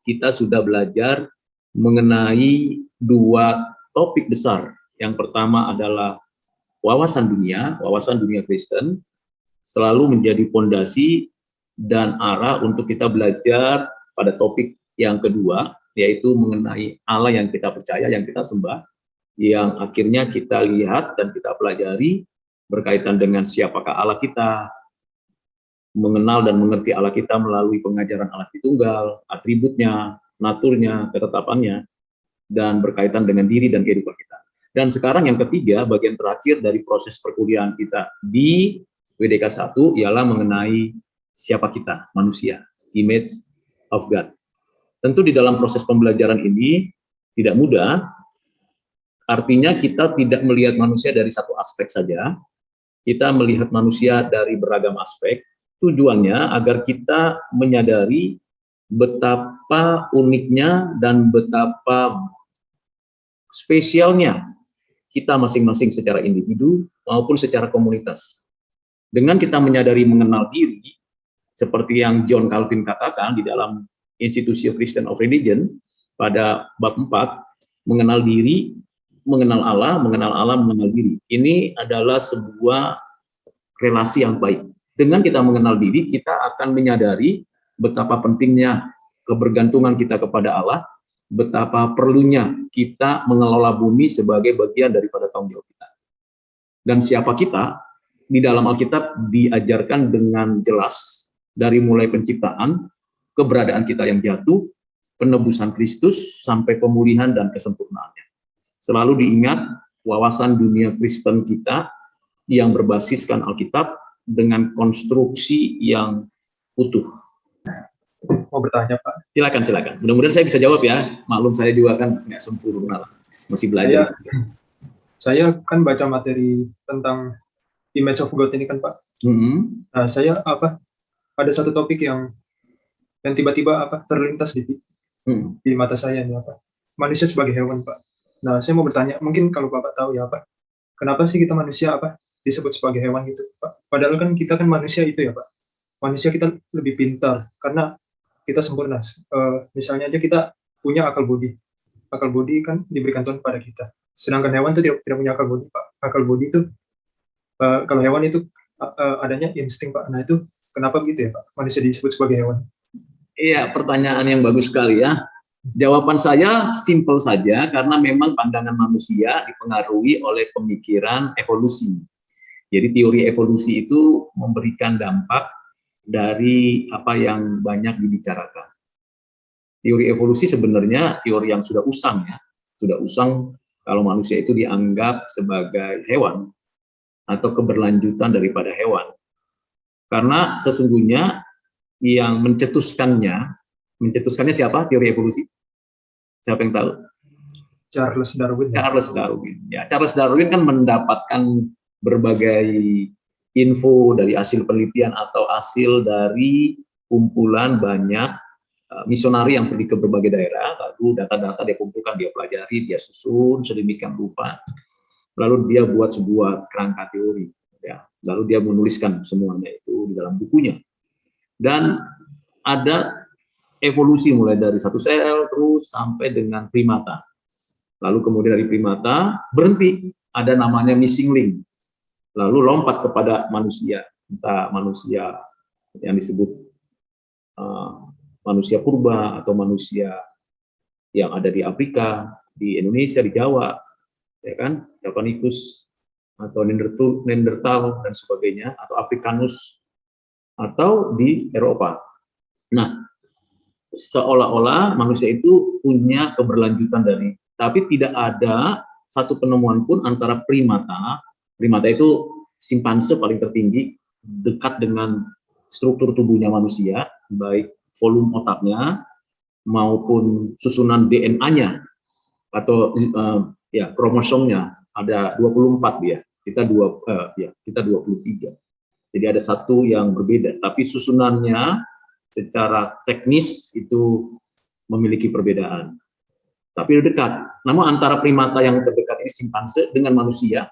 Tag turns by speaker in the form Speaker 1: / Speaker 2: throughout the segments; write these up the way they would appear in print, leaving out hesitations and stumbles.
Speaker 1: kita sudah belajar mengenai dua topik besar. Yang pertama adalah wawasan dunia Kristen, selalu menjadi fondasi dan arah untuk kita belajar pada topik yang kedua, yaitu mengenai Allah yang kita percaya, yang kita sembah, yang akhirnya kita lihat dan kita pelajari berkaitan dengan siapakah Allah kita, mengenal dan mengerti Allah kita melalui pengajaran Allah Tritunggal, atributnya, naturnya, ketetapannya, dan berkaitan dengan diri dan kehidupan kita. Dan sekarang yang ketiga, bagian terakhir dari proses perkuliahan kita di WDK 1 ialah mengenai siapa kita, manusia, image of God. Tentu di dalam proses pembelajaran ini tidak mudah, artinya kita tidak melihat manusia dari satu aspek saja, kita melihat manusia dari beragam aspek, tujuannya agar kita menyadari betapa uniknya dan betapa spesialnya kita masing-masing secara individu maupun secara komunitas. Dengan kita menyadari mengenal diri, seperti yang John Calvin katakan di dalam Institution of Christian of Religion pada bab 4, mengenal diri, mengenal Allah, mengenal diri. Ini adalah sebuah relasi yang baik. Dengan kita mengenal diri, kita akan menyadari betapa pentingnya kebergantungan kita kepada Allah, betapa perlunya kita mengelola bumi sebagai bagian daripada tanggung jawab kita. Dan siapa kita, di dalam Alkitab diajarkan dengan jelas, dari mulai penciptaan, keberadaan kita yang jatuh, penebusan Kristus, sampai pemulihan dan kesempurnaannya. Selalu diingat wawasan dunia Kristen kita yang berbasiskan Alkitab dengan konstruksi yang utuh.
Speaker 2: Mau bertanya, Pak?
Speaker 1: Silakan. Mudah-mudahan saya bisa jawab ya. Maklum saya juga kan nggak sempurna, masih belajar.
Speaker 2: Saya kan baca materi tentang image of God ini kan, Pak. Nah, saya ada satu topik yang tiba-tiba terlintas di mata saya nih, manusia sebagai hewan, Pak. Nah, saya mau bertanya, mungkin kalau Bapak tahu ya, Pak, kenapa sih kita manusia disebut sebagai hewan gitu, Pak? Padahal kan kita kan manusia itu ya, Pak. Manusia kita lebih pintar karena kita sempurna. Misalnya aja kita punya akal budi. Akal budi kan diberikan Tuhan pada kita. Sedangkan hewan itu tidak punya akal budi, Pak. Akal budi itu kalau hewan itu adanya insting, Pak. Nah, itu kenapa begitu ya, Pak? Manusia disebut sebagai hewan.
Speaker 1: Iya, pertanyaan yang bagus sekali ya. Jawaban saya simpel saja, karena memang pandangan manusia dipengaruhi oleh pemikiran evolusi. Jadi teori evolusi itu memberikan dampak dari apa yang banyak dibicarakan. Teori evolusi sebenarnya teori yang sudah usang ya. Sudah usang kalau manusia itu dianggap sebagai hewan atau keberlanjutan daripada hewan. Karena sesungguhnya yang mencetuskannya siapa teori evolusi? Siapa yang tahu?
Speaker 2: Charles Darwin.
Speaker 1: Ya, Charles Darwin kan mendapatkan berbagai info dari hasil penelitian atau hasil dari kumpulan banyak misionari yang pergi ke berbagai daerah, lalu data-data dia kumpulkan, dia pelajari, dia susun sedemikian rupa, lalu dia buat sebuah kerangka teori, ya. Lalu dia menuliskan semuanya itu di dalam bukunya. Dan ada evolusi mulai dari satu sel terus sampai dengan primata. Lalu kemudian dari primata berhenti, ada namanya missing link. Lalu lompat kepada manusia, entah manusia yang disebut manusia purba atau manusia yang ada di Afrika, di Indonesia, di Jawa, ya kan, Javanicus atau Neanderthal dan sebagainya, atau Africanus, atau di Eropa. Nah, seolah-olah manusia itu punya keberlanjutan tapi tidak ada satu penemuan pun antara primata itu simpanse paling tertinggi, dekat dengan struktur tubuhnya manusia, baik volume otaknya maupun susunan DNA-nya atau kromosomnya, ada 24 dia, kita 23. Jadi ada satu yang berbeda, tapi susunannya secara teknis itu memiliki perbedaan. Tapi dekat. Namun antara primata yang terdekat ini simpanse dengan manusia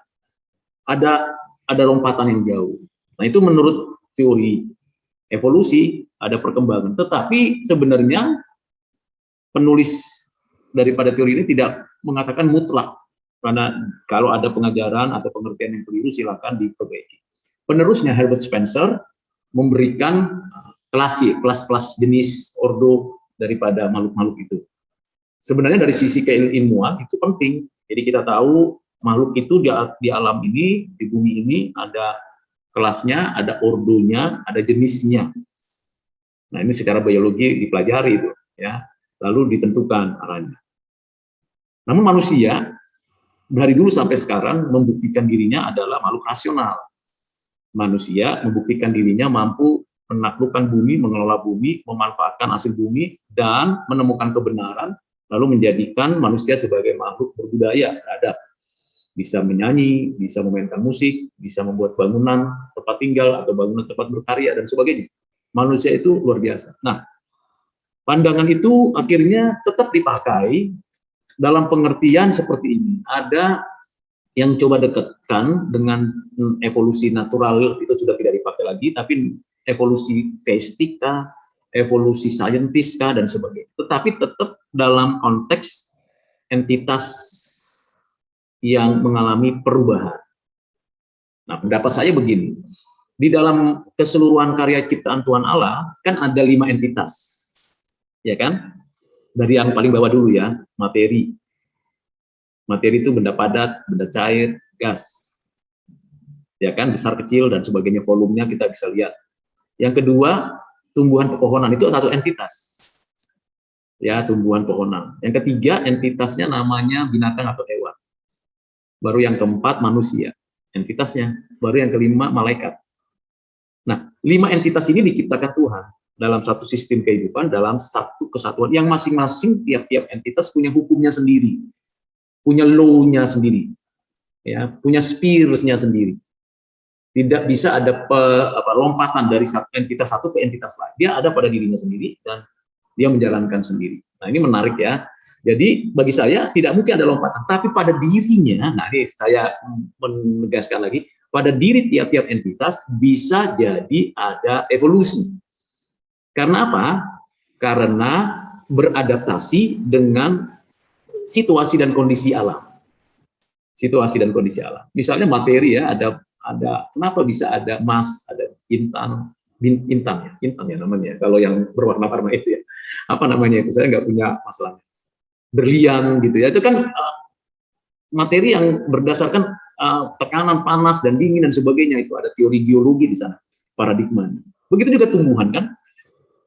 Speaker 1: ada lompatan yang jauh. Nah, itu menurut teori evolusi ada perkembangan. Tetapi sebenarnya penulis daripada teori ini tidak mengatakan mutlak, karena kalau ada pengajaran atau pengertian yang keliru silakan diperbaiki. Penerusnya Herbert Spencer memberikan kelas-kelas jenis ordo daripada makhluk-makhluk itu. Sebenarnya dari sisi keilmuan itu penting. Jadi kita tahu makhluk itu di alam ini, di bumi ini ada kelasnya, ada ordonya, ada jenisnya. Nah, ini secara biologi dipelajari itu, ya. Lalu ditentukan arahnya. Namun manusia dari dulu sampai sekarang membuktikan dirinya adalah makhluk rasional. Manusia membuktikan dirinya mampu menaklukkan bumi, mengelola bumi, memanfaatkan hasil bumi, dan menemukan kebenaran, lalu menjadikan manusia sebagai makhluk berbudaya, beradab. Bisa menyanyi, bisa memainkan musik, bisa membuat bangunan tempat tinggal atau bangunan tempat berkarya, dan sebagainya. Manusia itu luar biasa. Nah, pandangan itu akhirnya tetap dipakai dalam pengertian seperti ini. Ada yang coba dekatkan dengan evolusi natural, itu sudah tidak dipakai lagi, tapi evolusi teistik, evolusi saintis, dan sebagainya. Tetapi tetap dalam konteks entitas yang mengalami perubahan. Nah, pendapat saya begini, di dalam keseluruhan karya ciptaan Tuhan Allah, kan ada 5 entitas, ya kan? Dari yang paling bawah dulu ya, materi. Materi itu benda padat, benda cair, gas. Ya kan, besar kecil dan sebagainya, volumenya kita bisa lihat. Yang kedua, tumbuhan pepohonan, itu satu entitas. Ya, tumbuhan pepohonan. Yang ketiga, entitasnya namanya binatang atau hewan. Baru yang keempat, manusia. Entitasnya. Baru yang kelima, malaikat. Nah, 5 entitas ini diciptakan Tuhan dalam satu sistem kehidupan, dalam satu kesatuan yang masing-masing tiap-tiap entitas punya hukumnya sendiri, punya law-nya sendiri, ya, punya spheres-nya sendiri. Tidak bisa ada lompatan dari entitas satu ke entitas lain. Dia ada pada dirinya sendiri dan dia menjalankan sendiri. Nah, ini menarik ya. Jadi bagi saya tidak mungkin ada lompatan, tapi pada dirinya, nah ini saya menegaskan lagi, pada diri tiap-tiap entitas bisa jadi ada evolusi. Karena apa? Karena beradaptasi dengan situasi dan kondisi alam. Situasi dan kondisi alam. Misalnya materi ya, ada kenapa bisa ada emas, ada intan ya namanya. Kalau yang berwarna-warna itu ya, apa namanya itu? Saya nggak punya masalahnya. Berlian gitu ya, itu kan materi yang berdasarkan tekanan panas dan dingin dan sebagainya. Itu ada teori geologi di sana, paradigma. Begitu juga tumbuhan kan.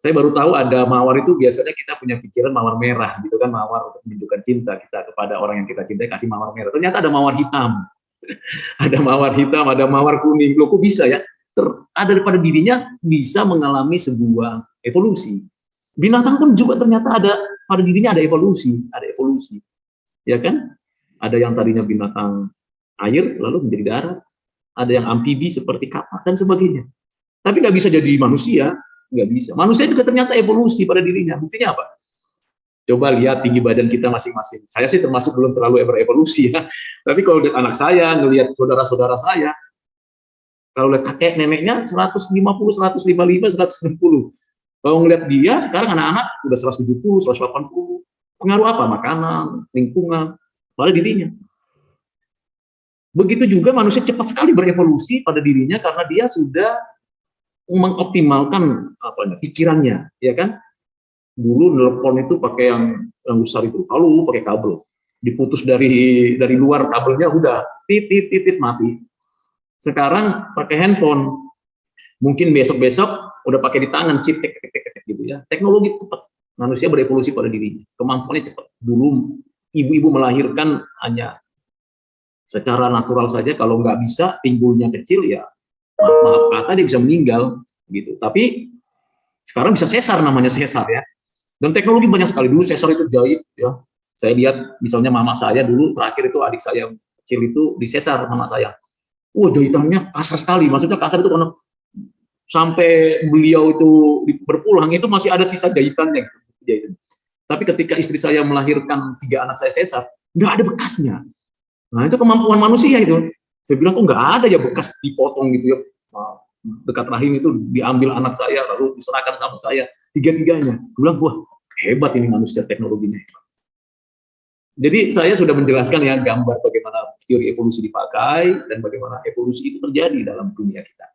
Speaker 1: Saya baru tahu ada mawar itu biasanya kita punya pikiran mawar merah gitu kan, mawar untuk menunjukkan cinta kita kepada orang yang kita cintai, kasih mawar merah. Ternyata ada mawar hitam. Ada mawar hitam, ada mawar kuning. Loh, kok bisa ya? Ada pada dirinya bisa mengalami sebuah evolusi. Binatang pun juga ternyata ada pada dirinya ada evolusi. Ya kan? Ada yang tadinya binatang air lalu menjadi darat. Ada yang amfibi seperti kapak dan sebagainya. Tapi nggak bisa jadi manusia. Nggak bisa. Manusia juga ternyata evolusi pada dirinya. Buktinya apa? Coba lihat tinggi badan kita masing-masing. Saya sih termasuk belum terlalu berevolusi ya. Tapi kalau lihat anak saya, ngelihat saudara-saudara saya, kalau lihat kakek neneknya 150, 155, 160. Kalau ngelihat dia sekarang anak-anak udah 170, 180. Pengaruh apa? Makanan, lingkungan, pada dirinya. Begitu juga manusia cepat sekali berevolusi pada dirinya karena dia sudah mengoptimalkan pikirannya, ya kan? Dulu nelpon itu pakai yang besar itu, lalu pakai kabel, diputus dari luar kabelnya udah titit mati. Sekarang pakai handphone, mungkin besok udah pakai di tangan chip tek gitu ya. Teknologi cepat, manusia berevolusi pada dirinya, kemampuannya cepat. Dulu ibu-ibu melahirkan hanya secara natural saja, kalau nggak bisa pinggulnya kecil ya maaf kata dia bisa meninggal gitu. Tapi sekarang bisa sesar, namanya sesar ya. Dan teknologi banyak sekali. Dulu sesar itu jahit ya. Saya lihat misalnya mama saya dulu terakhir itu adik saya yang kecil itu disesar mama saya. Wah, jahitannya kasar sekali. Maksudnya kasar itu karena sampai beliau itu berpulang itu masih ada sisa jahitannya gitu. Tapi ketika istri saya melahirkan 3 anak saya sesar, nggak ada bekasnya. Nah, itu kemampuan manusia itu. Saya bilang kok nggak ada ya bekas dipotong gitu ya. Dekat rahim itu diambil anak saya lalu diserahkan sama saya 3-3-nya. Gue bilang wah hebat ini manusia, teknologinya hebat. Jadi saya sudah menjelaskan ya gambar bagaimana teori evolusi dipakai dan bagaimana evolusi itu terjadi dalam dunia kita.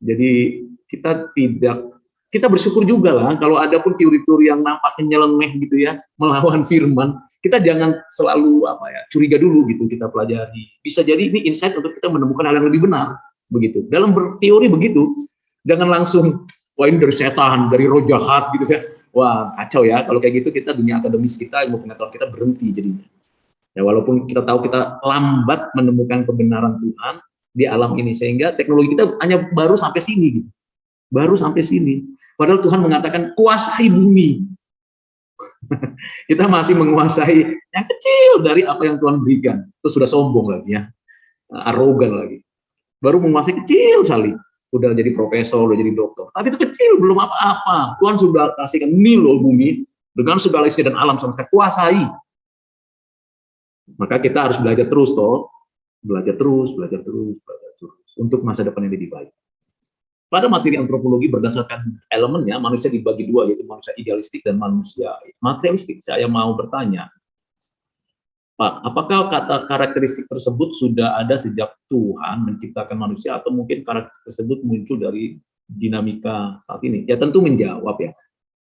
Speaker 1: Jadi kita bersyukur juga lah kalau ada pun teori-teori yang nampaknya nyeleneh gitu ya, melawan firman, kita jangan selalu curiga dulu gitu, kita pelajari. Bisa jadi ini insight untuk kita menemukan hal yang lebih benar begitu. Dalam berteori begitu, jangan langsung wah ini dari setan, dari roh jahat gitu ya. Wah, kacau ya kalau kayak gitu, kita dunia akademis kita, ilmu pengetahuan kita berhenti jadinya. Ya walaupun kita tahu kita lambat menemukan kebenaran Tuhan di alam ini, sehingga teknologi kita hanya baru sampai sini gitu. Baru sampai sini. Padahal Tuhan mengatakan kuasai bumi. Kita masih menguasai yang kecil dari apa yang Tuhan berikan. Itu sudah sombong lagi ya. Arogan lagi. Baru menguasai kecil sekali. Udah jadi profesor, udah jadi dokter. Tapi itu kecil, belum apa-apa. Tuhan sudah kasihkan ini loh bumi dengan segala isi dan alam semesta, kuasai. Maka kita harus belajar terus toh. Belajar terus untuk masa depan yang lebih baik. Pada materi antropologi berdasarkan elemennya, manusia dibagi dua, yaitu manusia idealistik dan manusia materialistik. Saya mau bertanya, Pak, apakah karakteristik tersebut sudah ada sejak Tuhan menciptakan manusia, atau mungkin karakteristik tersebut muncul dari dinamika saat ini? Ya tentu menjawab ya.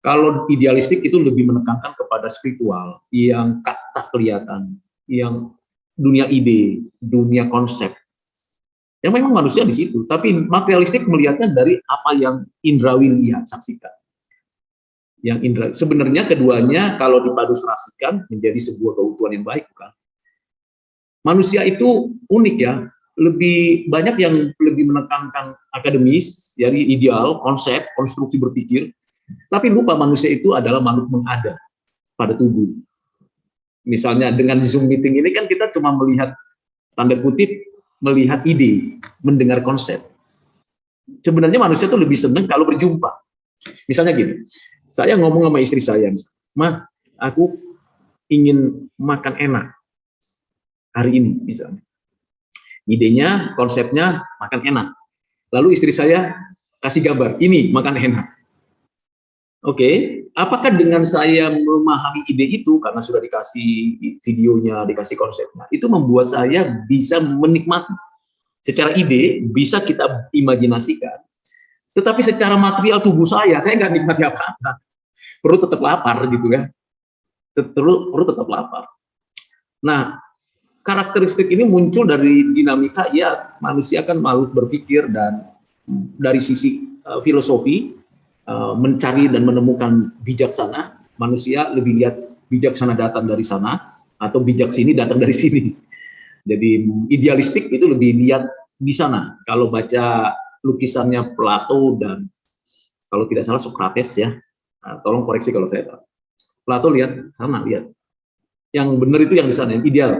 Speaker 1: Kalau idealistik itu lebih menekankan kepada spiritual, yang tak kelihatan, yang dunia ide, dunia konsep. Yang memang manusia di situ, tapi materialistik melihatnya dari apa yang indrawi lihat, saksikan. Yang indra, sebenarnya keduanya kalau dipadu serasikan menjadi sebuah keutuhan yang baik, bukan? Manusia itu unik ya, lebih banyak yang lebih menekankan akademis, jadi ideal, konsep, konstruksi berpikir, tapi lupa manusia itu adalah makhluk mengada pada tubuh. Misalnya dengan Zoom meeting ini kan kita cuma melihat, tanda kutip, melihat ide, mendengar konsep. Sebenarnya manusia itu lebih senang kalau berjumpa. Misalnya gini, saya ngomong sama istri saya, "Mah, aku ingin makan enak hari ini," misalnya. Idenya, konsepnya makan enak. Lalu istri saya kasih gambar, "Ini makan enak." Oke, apakah dengan saya memahami ide itu, karena sudah dikasih videonya, dikasih konsepnya, itu membuat saya bisa menikmati? Secara ide, bisa kita imajinasikan, tetapi secara material tubuh saya nggak nikmati apa-apa. Perut tetap lapar gitu ya. Perut tetap lapar. Nah, karakteristik ini muncul dari dinamika, ya manusia kan makhluk berpikir, dan dari sisi filosofi, mencari dan menemukan bijaksana, manusia lebih lihat bijaksana datang dari sana, atau bijak sini datang dari sini. Jadi idealistik itu lebih lihat di sana. Kalau baca lukisannya Plato dan kalau tidak salah Socrates ya, tolong koreksi kalau saya salah. Plato lihat sana, lihat. Yang benar itu yang di sana, yang ideal.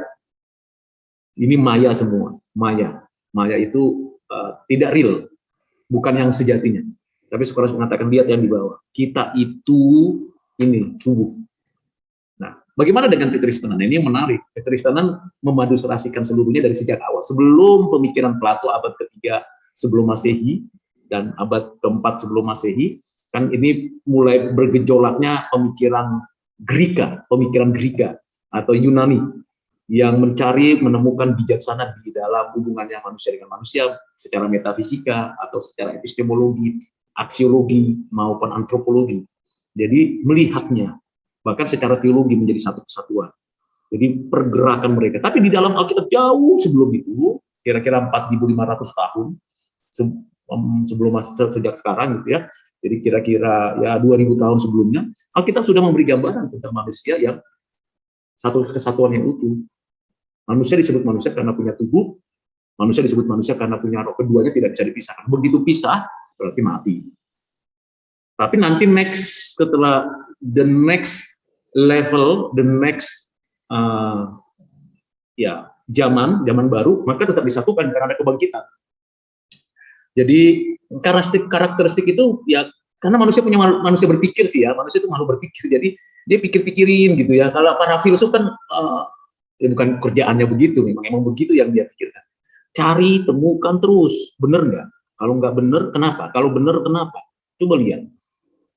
Speaker 1: Ini maya semua, maya. Maya itu tidak real, bukan yang sejatinya. Tapi Socrates mengatakan lihat yang di bawah. Kita itu ini tubuh. Nah, bagaimana dengan kekristenan? Ini yang menarik. Kekristenan memadu serasikan seluruhnya dari sejak awal. Sebelum pemikiran Plato abad ketiga sebelum Masehi dan abad keempat sebelum Masehi, kan ini mulai bergejolaknya pemikiran Greka atau Yunani yang mencari menemukan bijaksana di dalam hubungannya manusia dengan manusia secara metafisika atau secara epistemologi, aksiologi maupun antropologi. Jadi melihatnya bahkan secara teologi menjadi satu kesatuan. Jadi pergerakan mereka. Tapi di dalam Alkitab jauh sebelum itu, kira-kira 4.500 tahun sebelum sejak sekarang gitu ya. Jadi kira-kira ya 2000 tahun sebelumnya, Alkitab sudah memberi gambaran tentang manusia yang satu kesatuan yang utuh. Manusia disebut manusia karena punya tubuh, manusia disebut manusia karena punya roh, keduanya tidak bisa dipisahkan. Begitu pisah, berarti mati. Tapi nanti setelah the next level, the next zaman baru, maka tetap disatukan karena ada kebangkitan. Jadi karakteristik itu ya karena manusia berpikir sih ya, manusia itu makhluk berpikir, jadi dia pikir-pikirin gitu ya. Kalau para filsuf kan ya bukan kerjaannya begitu, memang begitu yang dia pikirkan. Cari, temukan terus, benar nggak? Kalau nggak benar, kenapa? Kalau benar, kenapa? Coba lihat.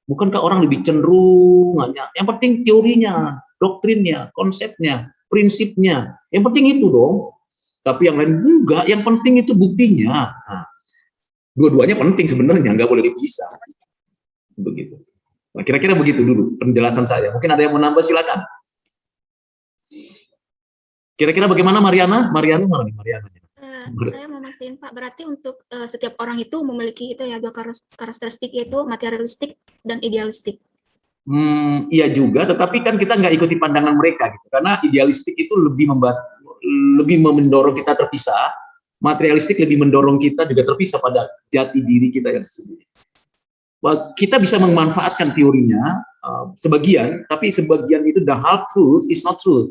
Speaker 1: Bukankah orang lebih cenderung hanya yang penting teorinya, doktrinnya, konsepnya, prinsipnya, yang penting itu dong. Tapi yang lain enggak, yang penting itu buktinya. Nah, dua-duanya penting sebenarnya, nggak boleh dipisah. Begitu. Nah, kira-kira begitu dulu penjelasan saya. Mungkin ada yang mau nambah, silakan. Kira-kira bagaimana Mariana? Mariana mana nih Mariana?
Speaker 3: Saya mau mastiin Pak, berarti untuk setiap orang itu memiliki itu ya dua karakteristik, yaitu materialistik dan idealistik.
Speaker 1: Iya juga, tetapi kan kita nggak ikuti pandangan mereka gitu. Karena idealistik itu lebih mendorong kita terpisah, materialistik lebih mendorong kita juga terpisah pada jati diri kita yang sesungguhnya. Kita bisa memanfaatkan teorinya sebagian, tapi sebagian itu the half truth is not truth.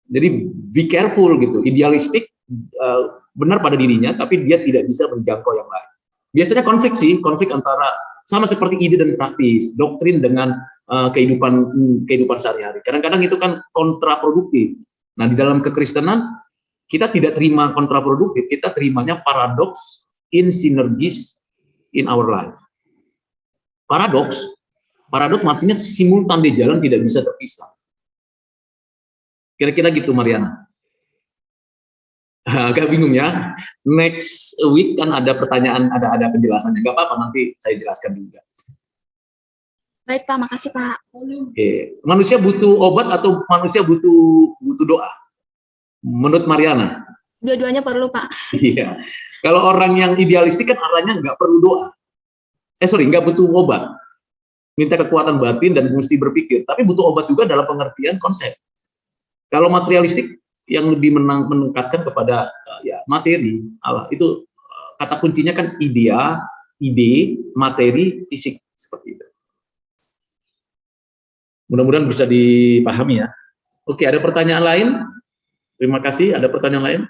Speaker 1: Jadi be careful gitu. Idealistik benar pada dirinya, tapi dia tidak bisa menjangkau yang lain. Biasanya konflik antara sama seperti ide dan praktis, doktrin dengan kehidupan sehari-hari. Kadang-kadang itu kan kontraproduktif. Nah, di dalam kekristenan kita tidak terima kontraproduktif, kita terimanya paradoks in synergis in our life. Paradoks artinya simultan di jalan, tidak bisa terpisah. Kira-kira gitu Mariana. Agak bingung ya. Next week kan ada pertanyaan, ada penjelasannya. Nggak apa-apa, nanti saya jelaskan juga.
Speaker 3: Baik Pak, makasih Pak.
Speaker 1: Oke. Manusia butuh obat atau manusia butuh doa? Menurut Mariana?
Speaker 3: Dua-duanya perlu Pak.
Speaker 1: Iya. Kalau orang yang idealistik kan arahnya nggak perlu doa. Nggak butuh obat. Minta kekuatan batin dan mesti berpikir. Tapi butuh obat juga dalam pengertian konsep. Kalau materialistik yang lebih meningkatkan kepada materi Allah, itu kata kuncinya kan ide, materi, fisik, seperti itu. Mudah-mudahan bisa dipahami ya. Oke, ada pertanyaan lain? Terima kasih. Ada pertanyaan lain?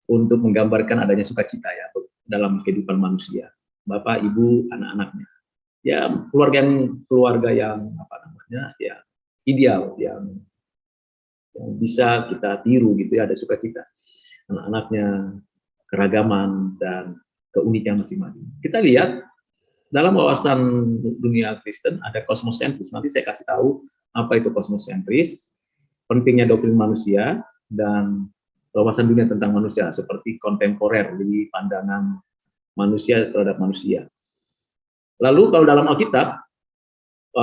Speaker 1: Untuk menggambarkan adanya sukacita ya dalam kehidupan manusia, Bapak, Ibu, anak-anaknya. Ya, keluarga yang apa namanya? Ya, ideal yang bisa kita tiru gitu ya, ada sukacita. Anak-anaknya, keragaman dan keunikan masing-masing. Kita lihat dalam wawasan dunia Kristen ada kosmosentris. Nanti saya kasih tahu apa itu kosmosentris, pentingnya doktrin manusia, dan wawasan dunia tentang manusia seperti kontemporer di pandangan manusia terhadap manusia. Lalu kalau dalam Alkitab,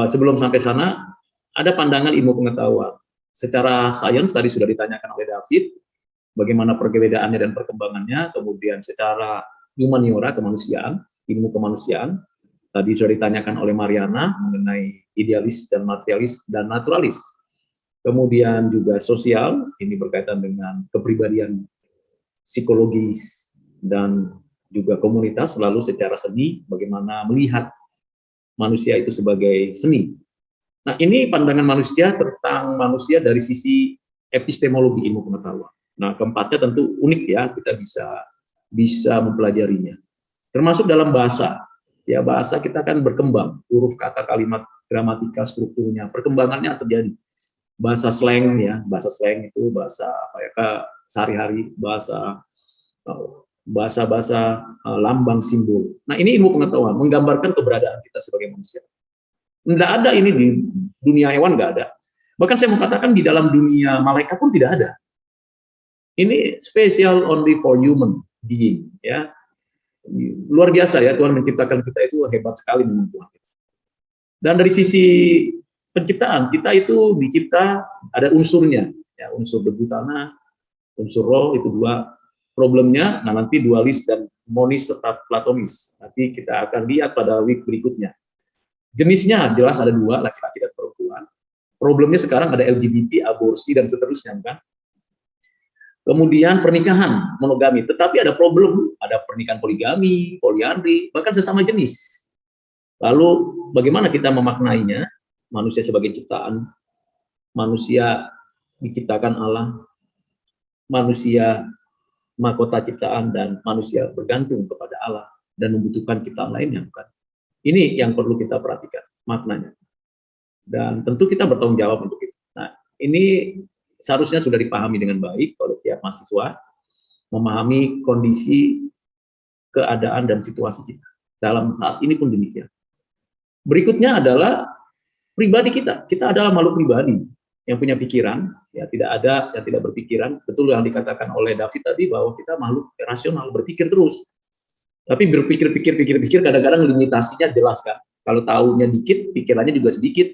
Speaker 1: sebelum sampai sana, ada pandangan ilmu pengetahuan. Secara sains tadi sudah ditanyakan oleh David, bagaimana perbedaannya dan perkembangannya, kemudian secara humaniora, kemanusiaan, ilmu kemanusiaan, tadi sudah ditanyakan oleh Mariana mengenai idealis dan materialis dan naturalis. Kemudian juga sosial, ini berkaitan dengan kepribadian psikologis dan juga komunitas, lalu secara seni, bagaimana melihat manusia itu sebagai seni. Nah, ini pandangan manusia tentang manusia dari sisi epistemologi ilmu pengetahuan. Nah, keempatnya tentu unik ya, kita bisa mempelajarinya. Termasuk dalam bahasa. Ya, bahasa kita kan berkembang, huruf, kata, kalimat, gramatika, strukturnya, perkembangannya terjadi. Bahasa slang ya, bahasa slang itu bahasa apa ya, sehari-hari, bahasa lambang, simbol. Nah, ini ilmu pengetahuan menggambarkan keberadaan kita sebagai manusia. Tidak ada ini di dunia hewan, nggak ada. Bahkan saya mengatakan di dalam dunia malaikat pun tidak ada. Ini spesial only for human being, ya. Luar biasa ya, Tuhan menciptakan kita itu hebat sekali memang Tuhan. Dan dari sisi penciptaan, kita itu dicipta ada unsurnya, ya, unsur debu tanah, unsur roh, itu dua. Problemnya, nah nanti dualis dan monis serta platonis. Nanti kita akan lihat pada week berikutnya. Jenisnya jelas ada dua, laki-laki dan perempuan. Problemnya sekarang ada LGBT, aborsi, dan seterusnya, kan? Kemudian pernikahan monogami, tetapi ada problem, ada pernikahan poligami, poliandri, bahkan sesama jenis. Lalu bagaimana kita memaknainya? Manusia sebagai ciptaan, manusia diciptakan Allah, manusia mahkota ciptaan, dan manusia bergantung kepada Allah dan membutuhkan ciptaan lainnya, bukan? Ini yang perlu kita perhatikan maknanya. Dan tentu kita bertanggung jawab untuk itu. Nah, ini seharusnya sudah dipahami dengan baik oleh tiap mahasiswa, memahami kondisi, keadaan, dan situasi kita. Dalam saat ini pun demikian. Berikutnya adalah pribadi kita. Kita adalah makhluk pribadi yang punya pikiran, ya tidak ada yang tidak berpikiran. Betul yang dikatakan oleh David tadi bahwa kita makhluk rasional, berpikir terus. Tapi berpikir kadang-kadang limitasinya jelas kan. Kalau tahunya dikit, pikirannya juga sedikit.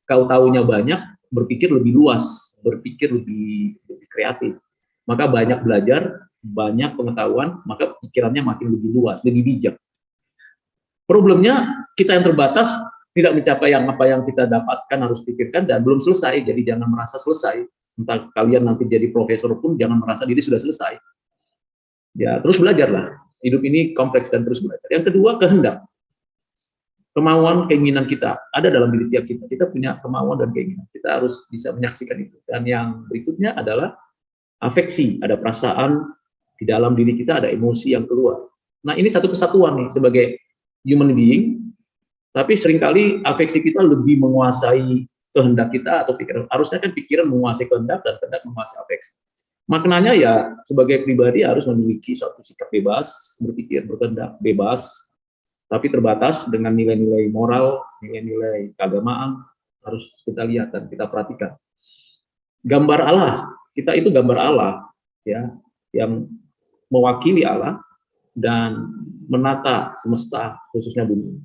Speaker 1: Kalau tahunya banyak, berpikir lebih luas, berpikir lebih kreatif. Maka banyak belajar, banyak pengetahuan, maka pikirannya makin lebih luas, lebih bijak. Problemnya kita yang terbatas tidak mencapai apa yang kita dapatkan, harus pikirkan dan belum selesai. Jadi jangan merasa selesai. Entah kalian nanti jadi profesor pun jangan merasa diri sudah selesai. Ya, terus belajarlah. Hidup ini kompleks dan terus belajar. Yang kedua, kehendak. Kemauan, keinginan kita ada dalam diri tiap kita. Kita punya kemauan dan keinginan. Kita harus bisa menyaksikan itu. Dan yang berikutnya adalah afeksi. Ada perasaan di dalam diri kita, ada emosi yang keluar. Nah, ini satu kesatuan nih sebagai human being. Tapi seringkali afeksi kita lebih menguasai kehendak kita atau pikiran. Harusnya kan pikiran menguasai kehendak dan kehendak menguasai afeksi. Maknanya ya sebagai pribadi harus memiliki suatu sikap bebas, berpikir, berkehendak, bebas, tapi terbatas dengan nilai-nilai moral, nilai-nilai keagamaan harus kita lihat dan kita perhatikan. Gambar Allah, kita itu gambar Allah, ya, yang mewakili Allah dan menata semesta khususnya bumi.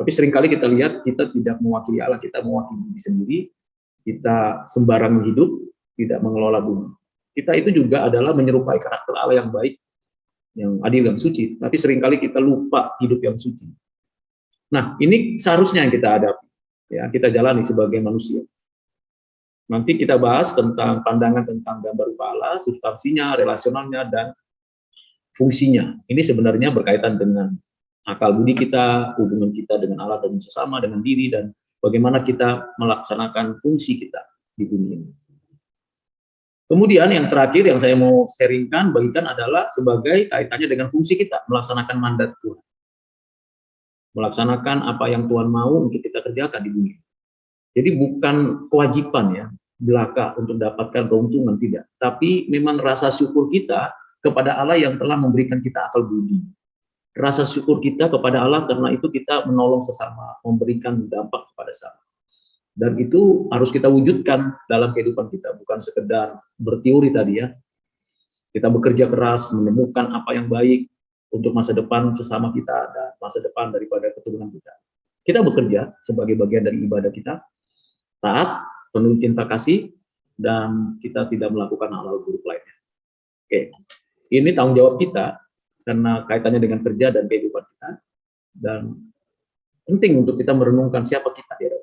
Speaker 1: Tapi seringkali kita lihat kita tidak mewakili Allah, kita mewakili diri sendiri, kita sembarangan hidup, tidak mengelola bumi. Kita itu juga adalah menyerupai karakter Allah yang baik, yang adil, yang suci. Tapi seringkali kita lupa hidup yang suci. Nah, ini seharusnya yang kita hadapi, ya, kita jalani sebagai manusia. Nanti kita bahas tentang pandangan tentang gambar rupa Allah, substansinya, relasionalnya, dan fungsinya. Ini sebenarnya berkaitan dengan akal budi kita, hubungan kita dengan Allah dan sesama, dengan diri, dan bagaimana kita melaksanakan fungsi kita di bumi ini. Kemudian yang terakhir yang saya mau sharingkan, bagikan adalah sebagai kaitannya dengan fungsi kita, melaksanakan mandat Tuhan. Melaksanakan apa yang Tuhan mau untuk kita kerjakan di bumi. Jadi bukan kewajiban ya, belaka untuk mendapatkan keuntungan, tidak. Tapi memang rasa syukur kita kepada Allah yang telah memberikan kita akal budi. Rasa syukur kita kepada Allah karena itu kita menolong sesama, memberikan dampak kepada sesama. Dan itu harus kita wujudkan dalam kehidupan kita, bukan sekedar berteori tadi ya. Kita bekerja keras, menemukan apa yang baik untuk masa depan sesama kita dan masa depan daripada keturunan kita. Kita bekerja sebagai bagian dari ibadah kita, taat, penuh cinta kasih, dan kita tidak melakukan hal-hal buruk lainnya. Oke, ini tanggung jawab kita, karena kaitannya dengan kerja dan kehidupan kita, dan penting untuk kita merenungkan siapa kita di hadapan